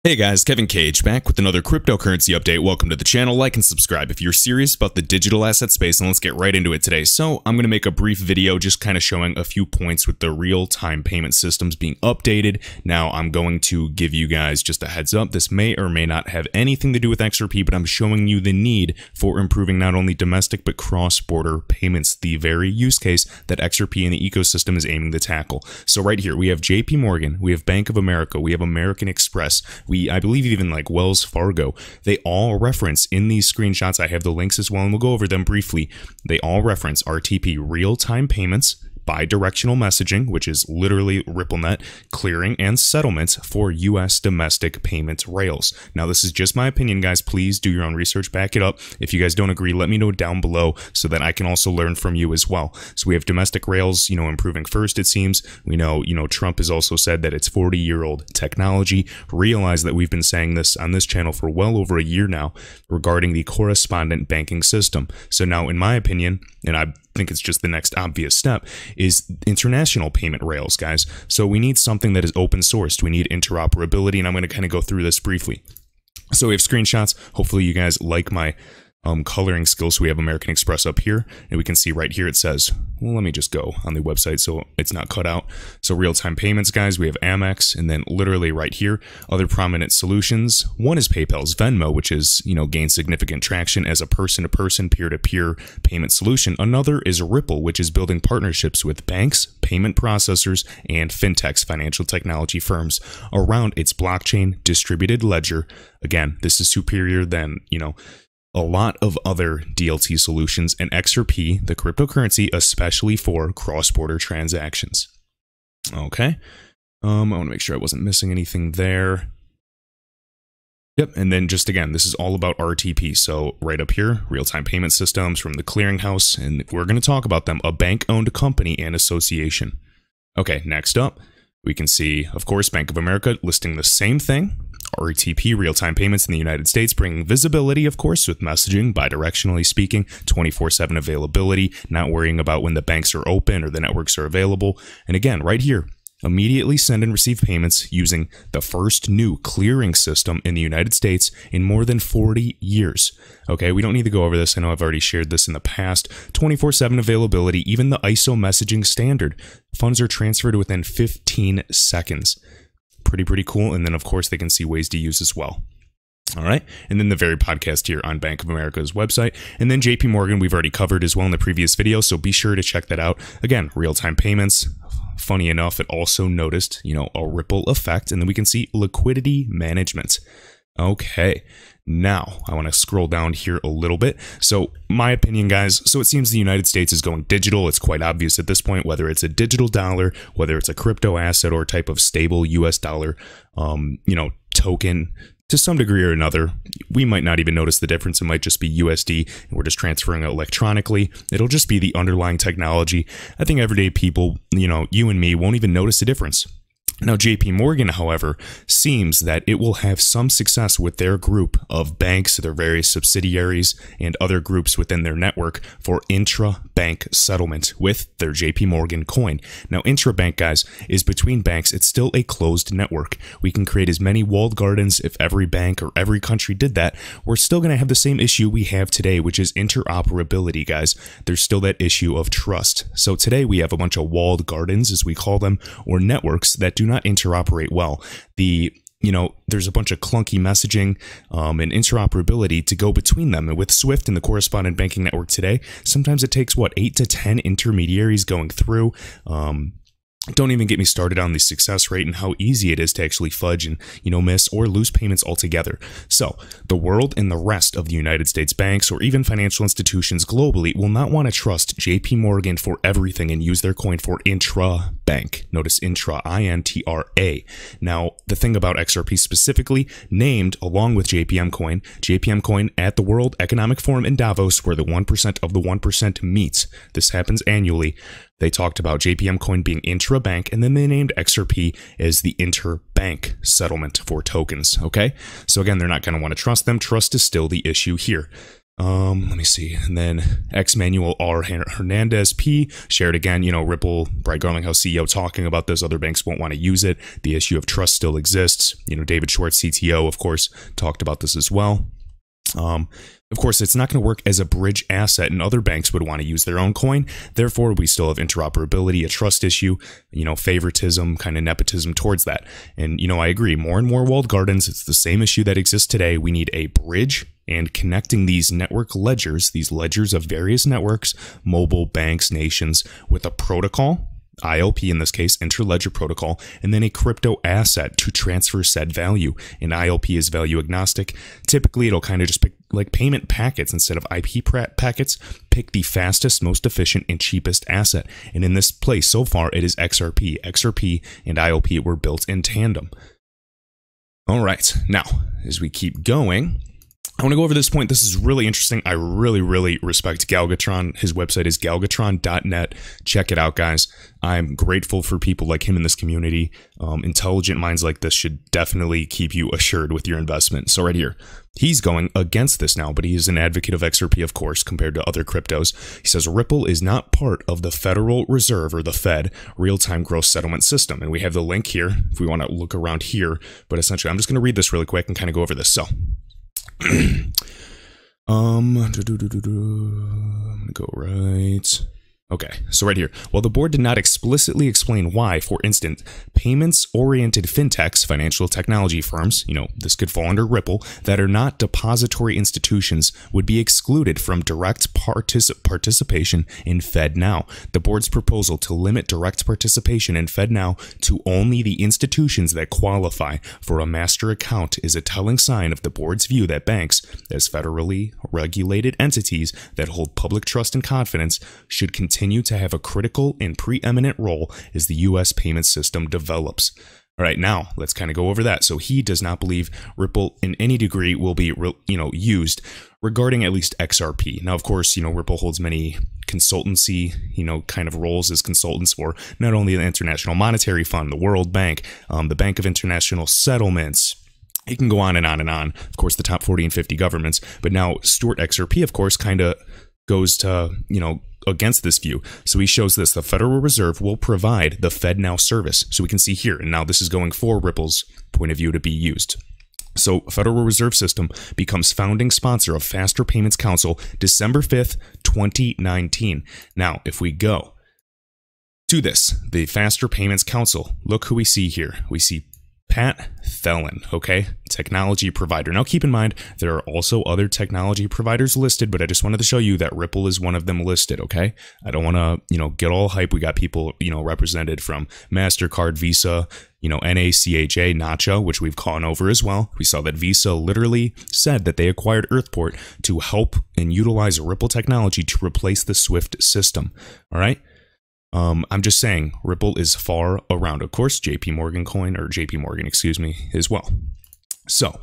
Hey guys, Kevin Cage back with another cryptocurrency update. Welcome to the channel. Like and subscribe if you're serious about the digital asset space, and let's get right into it today. So I'm going to make a brief video just kind of showing a few points with the real-time payment systems being updated. Now I'm going to give you guys just a heads up. This may or may not have anything to do with XRP, but I'm showing you the need for improving not only domestic but cross-border payments, the very use case that XRP and the ecosystem is aiming to tackle. So right here we have JP Morgan, we have Bank of America, we have American Express, I believe even like Wells Fargo. They all reference in these screenshots. I have the links as well, and we'll go over them briefly. They all reference RTP, real-time payments, bi-directional messaging, which is literally RippleNet, clearing and settlements for U.S. domestic payment rails. Now, this is just my opinion, guys. Please do your own research, back it up. If you guys don't agree, let me know down below so that I can also learn from you as well. So we have domestic rails, improving first, it seems. We know, Trump has also said that it's 40-year-old technology. Realize that we've been saying this on this channel for well over a year now regarding the correspondent banking system. So now, in my opinion, and I think it's just the next obvious step, is international payment rails, guys. So we need something that is open sourced. We need interoperability, and I'm going to kind of go through this briefly. So we have screenshots. Hopefully you guys like my coloring skills. So we have American Express up here, and we can see right here it says, well, let me just go on the website so it's not cut out. So real-time payments, guys, we have Amex, and then literally right here, other prominent solutions. One is PayPal's Venmo, which is, gained significant traction as a person-to-person, peer-to-peer payment solution. Another is Ripple, which is building partnerships with banks, payment processors, and fintechs, financial technology firms, around its blockchain distributed ledger. Again, this is superior than, a lot of other DLT solutions, and XRP, the cryptocurrency, especially for cross-border transactions. Okay. I want to make sure I wasn't missing anything there. Yep, and then just again, this is all about RTP. So right up here, real-time payment systems from the clearinghouse, and we're going to talk about them, a bank-owned company and association. Okay, next up, we can see, of course, Bank of America listing the same thing. RTP, real-time payments in the United States, bringing visibility, of course, with messaging, bidirectionally speaking, 24/7 availability, not worrying about when the banks are open or the networks are available. And again, right here, immediately send and receive payments using the first new clearing system in the United States in more than 40 years. Okay, we don't need to go over this. I know I've already shared this in the past. 24/7 availability, even the ISO messaging standard. Funds are transferred within 15 seconds. Pretty cool. And then, of course, they can see ways to use as well. All right. And then the very podcast here on Bank of America's website. And then JP Morgan, we've already covered as well in the previous video. So be sure to check that out. Again, real-time payments. Funny enough, it also noticed, a ripple effect. And then we can see liquidity management. Okay. Now, I want to scroll down here a little bit. So, my opinion, guys, so it seems the United States is going digital. It's quite obvious at this point, whether it's a digital dollar, whether it's a crypto asset or type of stable US dollar, token. To some degree or another, we might not even notice the difference. It might just be USD, and we're just transferring it electronically. It'll just be the underlying technology. I think everyday people, you and me, won't even notice the difference. Now, JP Morgan, however, seems that it will have some success with their group of banks, their various subsidiaries, and other groups within their network for intra-bank settlement with their JP Morgan coin. Now, intra-bank, guys, is between banks. It's still a closed network. We can create as many walled gardens. If every bank or every country did that, we're still going to have the same issue we have today, which is interoperability, guys. There's still that issue of trust. So today we have a bunch of walled gardens, as we call them, or networks that do not interoperate well. There's a bunch of clunky messaging and interoperability to go between them. And with Swift and the correspondent banking network today, sometimes it takes, 8 to 10 intermediaries going through. Don't even get me started on the success rate and how easy it is to actually fudge and, miss or lose payments altogether. So the world and the rest of the United States banks or even financial institutions globally will not want to trust JP Morgan for everything and use their coin for intra-bank. Notice intra, I-N-T-R-A. Now, the thing about XRP specifically, named along with JPM coin at the World Economic Forum in Davos, where the 1% of the 1% meets. This happens annually. They talked about JPM coin being intra-bank, and then they named XRP as the interbank settlement for tokens, okay? So again, they're not going to want to trust them. Trust is still the issue here. Let me see. And then X Manuel R. Hernandez P. shared again, Ripple, Brad Garlinghouse CEO talking about this. Other banks won't want to use it. The issue of trust still exists. David Schwartz, CTO, of course, talked about this as well. Of course, it's not going to work as a bridge asset, and other banks would want to use their own coin. Therefore, we still have interoperability, a trust issue, favoritism, kind of nepotism towards that. And, I agree. More and more walled gardens, it's the same issue that exists today. We need a bridge, and connecting these network ledgers, these ledgers of various networks, mobile, banks, nations, with a protocol, ILP in this case, interledger protocol, and then a crypto asset to transfer said value. And ILP is value agnostic. Typically, it'll kind of just pick like payment packets instead of IP packets, pick the fastest, most efficient, and cheapest asset. And in this place, so far, it is XRP. XRP and ILP were built in tandem. All right, now, as we keep going, I want to go over this point. This is really interesting. I really, really respect Galgatron. His website is galgatron.net. Check it out, guys. I'm grateful for people like him in this community. Intelligent minds like this should definitely keep you assured with your investment. So right here, he's going against this now, but he is an advocate of XRP, of course, compared to other cryptos. He says Ripple is not part of the Federal Reserve, or the Fed, real-time gross settlement system. And we have the link here if we want to look around here. But essentially, I'm just going to read this really quick and kind of go over this. So I'm gonna go right. Okay, so right here, while the board did not explicitly explain why, for instance, payments-oriented fintechs, financial technology firms, this could fall under Ripple, that are not depository institutions would be excluded from direct participation in FedNow. The board's proposal to limit direct participation in FedNow to only the institutions that qualify for a master account is a telling sign of the board's view that banks, as federally regulated entities that hold public trust and confidence, should continue to have a critical and preeminent role as the U.S. payment system develops. All right, now let's kind of go over that. So he does not believe Ripple in any degree will be, used regarding at least XRP. Now, of course, Ripple holds many consultancy, kind of roles as consultants for not only the International Monetary Fund, the World Bank, the Bank of International Settlements. It can go on and on and on. Of course, the top 40 and 50 governments. But now Stuart XRP, of course, kind of goes to, against this view. So he shows this: the Federal Reserve will provide the FedNow service. So we can see here, and now this is going for Ripple's point of view to be used. So Federal Reserve System becomes founding sponsor of Faster Payments Council December 5th, 2019. Now, if we go to this, the Faster Payments Council, look who we see here. We see Pat Thelen, okay, technology provider. Now keep in mind, there are also other technology providers listed, but I just wanted to show you that Ripple is one of them listed, okay? I don't want to, get all hype. We got people, represented from MasterCard, Visa, NACHA, Nacha, which we've gone over as well. We saw that Visa literally said that they acquired Earthport to help and utilize Ripple technology to replace the SWIFT system, all right? I'm just saying, Ripple is far around, of course, JP Morgan coin, or JP Morgan, excuse me, as well. So,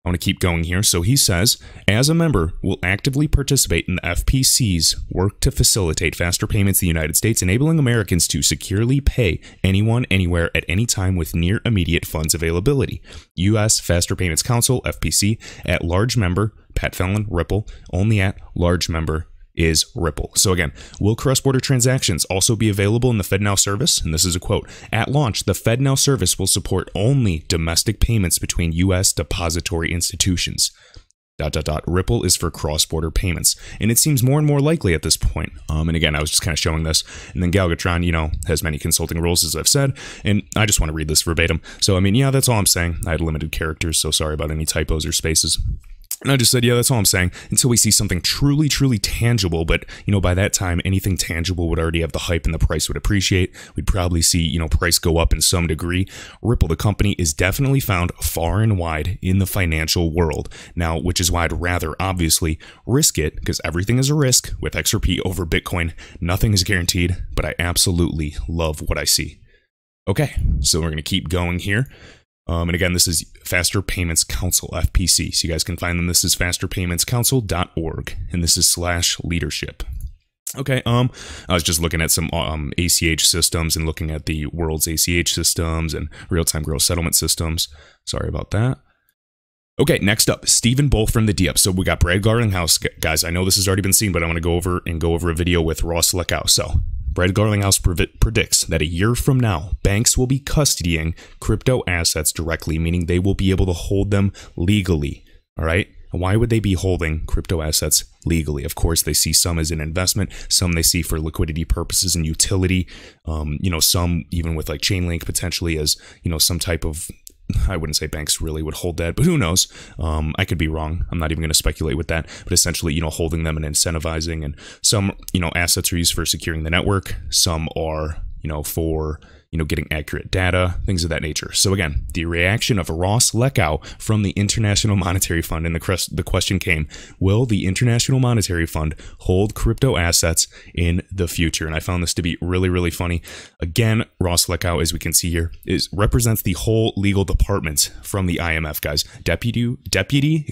I want to keep going here. So he says, as a member, will actively participate in the FPC's work to facilitate faster payments in the United States, enabling Americans to securely pay anyone, anywhere, at any time with near immediate funds availability. U.S. Faster Payments Council, FPC, at large member, Pat Thelen, Ripple, only at large member, is Ripple. So again, will cross-border transactions also be available in the FedNow service? And this is a quote: at launch, the FedNow service will support only domestic payments between U.S. depository institutions. ... Ripple is for cross-border payments. And it seems more and more likely at this point. And again, I was just kind of showing this. And then Galgatron, has many consulting roles, as I've said. And I just want to read this verbatim. So, I mean, yeah, that's all I'm saying. I had limited characters, so sorry about any typos or spaces. And I just said, yeah, that's all I'm saying, until we see something truly, truly tangible. But, by that time, anything tangible would already have the hype and the price would appreciate. We'd probably see, price go up in some degree. Ripple, the company, is definitely found far and wide in the financial world. Now, which is why I'd rather, obviously, risk it, because everything is a risk with XRP over Bitcoin. Nothing is guaranteed, but I absolutely love what I see. Okay, so we're going to keep going here. And again, this is Faster Payments Council, FPC. So you guys can find them. This is fasterpaymentscouncil.org, and this is /leadership. Okay, I was just looking at some ACH systems and looking at the world's ACH systems and real-time gross settlement systems. Sorry about that. Okay, next up, Stephen Bull from the DF. So we got Brad Garlinghouse, guys. I know this has already been seen, but I want to go over a video with Ross Leckow. So Brad Garlinghouse predicts that a year from now, banks will be custodying crypto assets directly, meaning they will be able to hold them legally. All right. Why would they be holding crypto assets legally? Of course, they see some as an investment, some they see for liquidity purposes and utility. Some even with like Chainlink potentially as, some type of, I wouldn't say banks really would hold that, but who knows? I could be wrong. I'm not even going to speculate with that, but essentially, holding them and incentivizing, and some, assets are used for securing the network. Some are, for, getting accurate data, things of that nature. So again, the reaction of Ross Leckow from the International Monetary Fund, and the question came, will the International Monetary Fund hold crypto assets in the future? And I found this to be really, really funny. Again, Ross Leckow, as we can see here, represents the whole legal department from the IMF, guys. Deputy,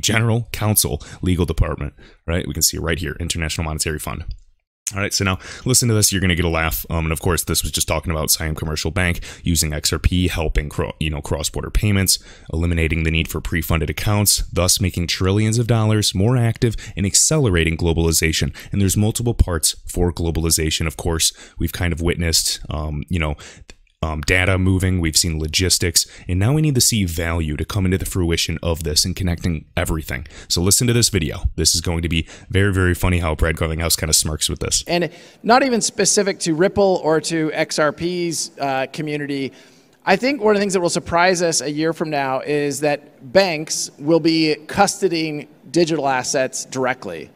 General Counsel Legal Department, right? We can see it right here, International Monetary Fund. All right, so now listen to this. You're going to get a laugh. And of course, this was just talking about Siam Commercial Bank using XRP, helping cross-border payments, eliminating the need for pre-funded accounts, thus making trillions of dollars more active and accelerating globalization. And there's multiple parts for globalization. Of course, we've kind of witnessed, data moving, we've seen logistics, and now we need to see value to come into the fruition of this and connecting everything. So listen to this video. This is going to be very, very funny how Brad Garlinghouse kind of smirks with this. And not even specific to Ripple or to XRP's community. I think one of the things that will surprise us a year from now is that banks will be custodying digital assets directly.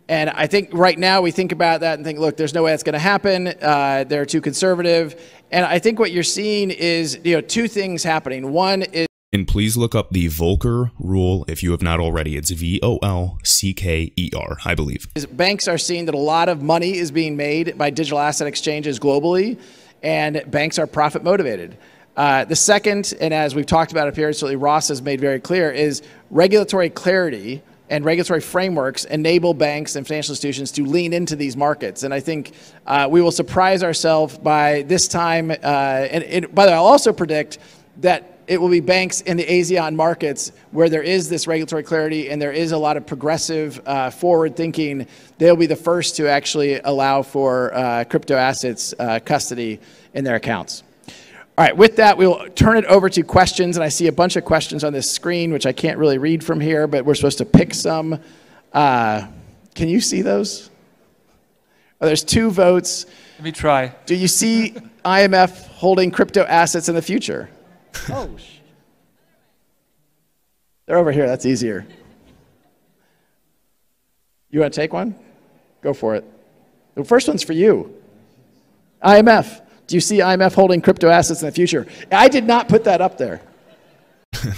And I think right now we think about that and think, look, there's no way that's going to happen. They're too conservative. And I think what you're seeing is, two things happening. One is, and please look up the Volcker rule if you have not already. It's VOLCKER, I believe. Banks are seeing that a lot of money is being made by digital asset exchanges globally, and banks are profit motivated. The second, and as we've talked about up here, certainly Ross has made very clear, is regulatory clarity and regulatory frameworks enable banks and financial institutions to lean into these markets. And I think we will surprise ourselves by this time. And by the way, I'll also predict that it will be banks in the ASEAN markets where there is this regulatory clarity and there is a lot of progressive forward thinking. They'll be the first to actually allow for crypto assets custody in their accounts. All right, with that, we'll turn it over to questions, and I see a bunch of questions on this screen, which I can't really read from here, but we're supposed to pick some. Can you see those? Oh, there's 2 votes. Let me try. Do you see IMF holding crypto assets in the future? Oh, they're over here. That's easier. You want to take one? Go for it. The first one's for you. IMF. Do you see IMF holding crypto assets in the future? I did not put that up there.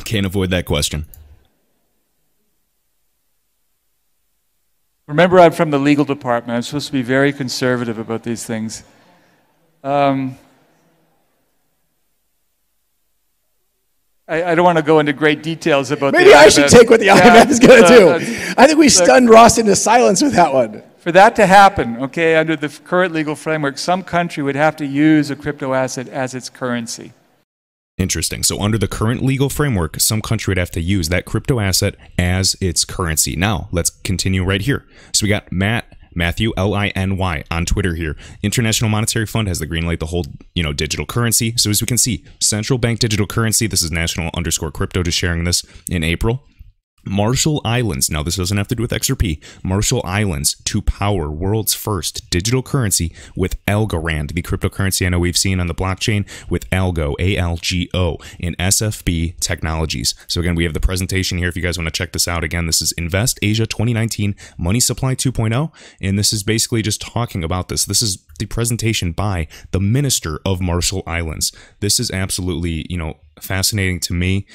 Can't avoid that question. Remember, I'm from the legal department. I'm supposed to be very conservative about these things. I don't want to go into great details about Maybe I should take what the IMF is going to do. I think we stunned Ross into silence with that one. For that to happen, okay, under the current legal framework, some country would have to use a crypto asset as its currency. Interesting. So under the current legal framework, some country would have to use that crypto asset as its currency. Now, let's continue right here. So we got Matthew, L-I-N-Y, on Twitter here. International Monetary Fund has the green light to hold, digital currency. So as we can see, central bank digital currency, this is national_crypto just sharing this in April. Marshall Islands, now this doesn't have to do with XRP, Marshall Islands to power world's first digital currency with Algorand, the cryptocurrency I know we've seen on the blockchain with Algo, A-L-G-O, in SFB Technologies. So again, we have the presentation here if you guys want to check this out. Again, this is Invest Asia 2019 Money Supply 2.0, and this is basically just talking about this. This is the presentation by the Minister of Marshall Islands. This is absolutely, fascinating to me.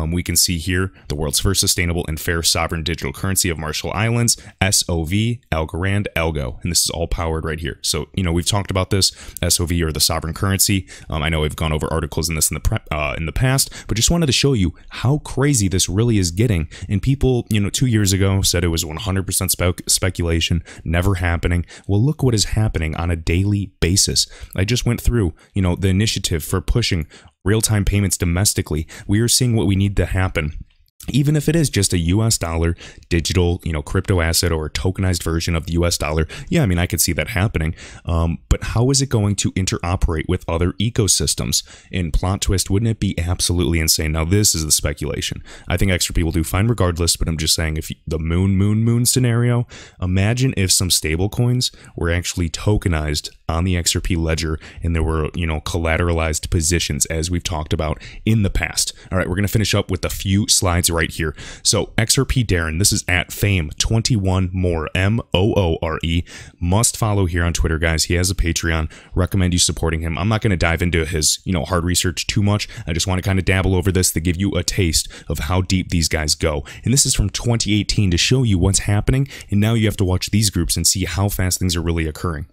We can see here the world's first sustainable and fair sovereign digital currency of Marshall Islands, SOV, Algorand, Algo, and this is all powered right here. So, we've talked about this, SOV or the sovereign currency. I know we've gone over articles in this in the past, but just wanted to show you how crazy this really is getting. And people, 2 years ago said it was 100% speculation, never happening. Well, look what is happening on a daily basis. I just went through, the initiative for pushing real-time payments domestically. We are seeing what we need to happen Even if it is just a US dollar digital, crypto asset or a tokenized version of the US dollar, yeah, I mean, I could see that happening. But how is it going to interoperate with other ecosystems? And plot twist, wouldn't it be absolutely insane? Now, this is the speculation. I think XRP will do fine regardless, but I'm just saying, if the moon scenario, imagine if some stable coins were actually tokenized on the XRP ledger and there were, collateralized positions, as we've talked about in the past. All right, we're going to finish up with a few slides right here. So XRP Darren, this is at Fame21More, MOORE. Must follow here on Twitter, guys. He has a Patreon. Recommend you supporting him. I'm not going to dive into his, hard research too much. I just want to kind of dabble over this to give you a taste of how deep these guys go. And this is from 2018 to show you what's happening. And now you have to watch these groups and see how fast things are really occurring.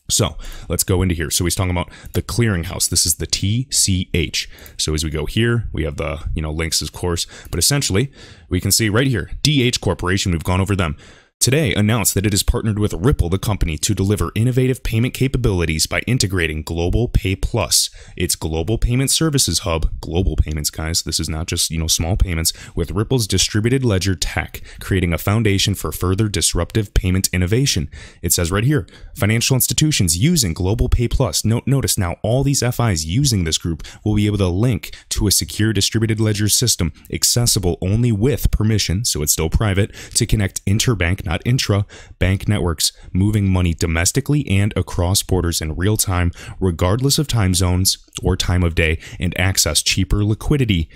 So let's go into here. So he's talking about the clearinghouse. This is the TCH. So as we go here, we have the, links, of course, but essentially we can see right here, DH Corporation, we've gone over them. Today announced that it has partnered with Ripple, the company, to deliver innovative payment capabilities by integrating Global Pay Plus, its global payment services hub, global payments, guys. This is not just, small payments, with Ripple's distributed ledger tech, creating a foundation for further disruptive payment innovation. It says right here, financial institutions using Global Pay Plus. Notice now all these FIs using this group will be able to link to a secure distributed ledger system, accessible only with permission, so it's still private, to connect interbank, not intra-bank networks, moving money domestically and across borders in real time, regardless of time zones or time of day, and access cheaper liquidity.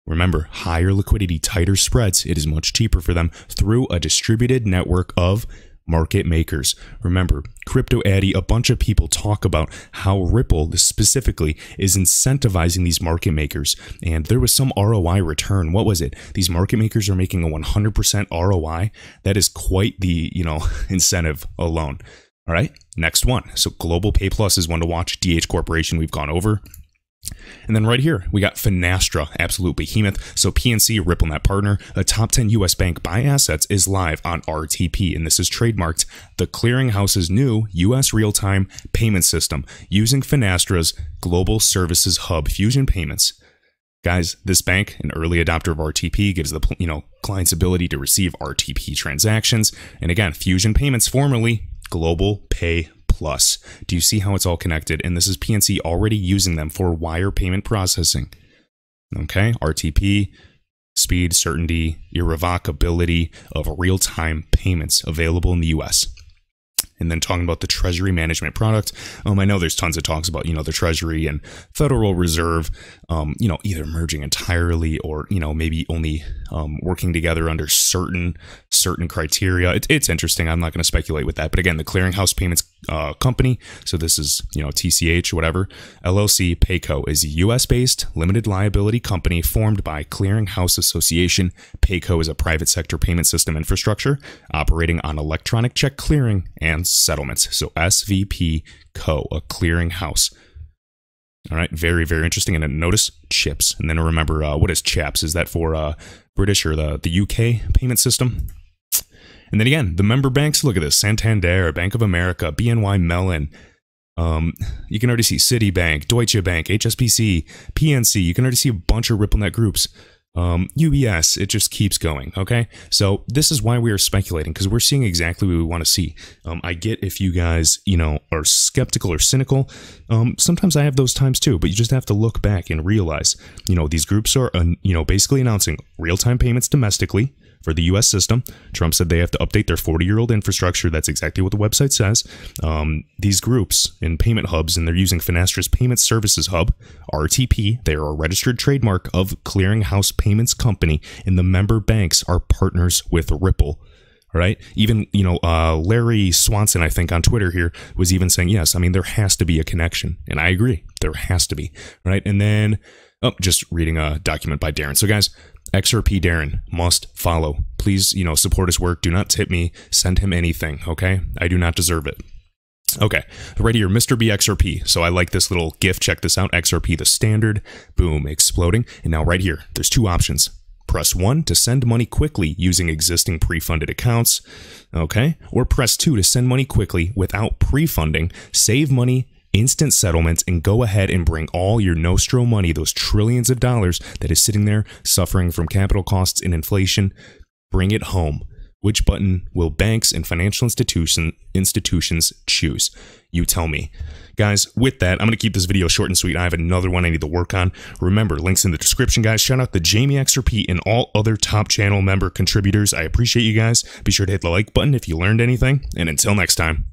Remember, higher liquidity, tighter spreads. It is much cheaper for them through a distributed network of market makers. Remember, Crypto Addy, a bunch of people talk about how Ripple specifically is incentivizing these market makers, and there was some ROI return. What was it? These market makers are making a 100% ROI. That is quite the, incentive alone. All right, next one. So Global Pay Plus is one to watch. DH Corporation, we've gone over. And then right here, we got Finastra, absolute behemoth. So PNC, RippleNet partner, a top 10 US bank by assets, is live on RTP, and this is trademarked. The clearinghouse's new US real-time payment system using Finastra's global services hub, Fusion Payments. Guys, this bank, an early adopter of RTP, gives the client's ability to receive RTP transactions. And again, Fusion Payments, formerly Global Pay Plus. Do you see how it's all connected? And this is PNC already using them for wire payment processing. Okay, RTP, speed, certainty, irrevocability of real-time payments available in the US. And then talking about the treasury management product, I know there's tons of talks about, the Treasury and Federal Reserve, either merging entirely or, maybe only working together under certain criteria. It's interesting. I'm not going to speculate with that. But again, the Clearinghouse Payments Company, so this is, TCH, whatever, LLC Payco, is a US-based limited liability company formed by Clearinghouse Association. Payco is a private sector payment system infrastructure operating on electronic check clearing and settlements. So SVP Co, a clearinghouse. All right, very, very interesting. And then notice CHIPS. And then remember, what is CHAPS? Is that for British or the UK payment system? And then again, the member banks, look at this: Santander, Bank of America, BNY Mellon. You can already see Citibank, Deutsche Bank, HSBC, PNC. You can already see a bunch of RippleNet groups. UBS, it just keeps going, okay? So this is why we are speculating, because we're seeing exactly what we want to see. I get if you guys, are skeptical or cynical. Sometimes I have those times too, but you just have to look back and realize, these groups are, basically announcing real-time payments domestically for the US system. Trump said they have to update their 40-year-old infrastructure. That's exactly what the website says. These groups in payment hubs, and they're using Finastra's Payment Services Hub, RTP. They are a registered trademark of Clearinghouse Payments Company, and the member banks are partners with Ripple. All right. Even, Larry Swanson, I think on Twitter here, was even saying, yes, I mean, there has to be a connection. And I agree. There has to be. Right. And then, just reading a document by Darren. So guys, XRP Darren, must follow. Please, support his work. Do not tip me. Send him anything, okay? I do not deserve it. Okay, right here, Mr. BXRP. So I like this little GIF. Check this out. XRP, the standard. Boom, exploding. And now right here, there's two options. Press 1 to send money quickly using existing pre-funded accounts, okay? Or press 2 to send money quickly without pre-funding, save money, instant settlements, and go ahead and bring all your Nostro money, those trillions of dollars that is sitting there suffering from capital costs and inflation, bring it home. Which button will banks and financial institutions choose? You tell me. Guys, with that, I'm going to keep this video short and sweet. I have another one I need to work on. Remember, links in the description, guys. Shout out to Jamie XRP and all other top channel member contributors. I appreciate you guys. Be sure to hit the like button if you learned anything. And until next time.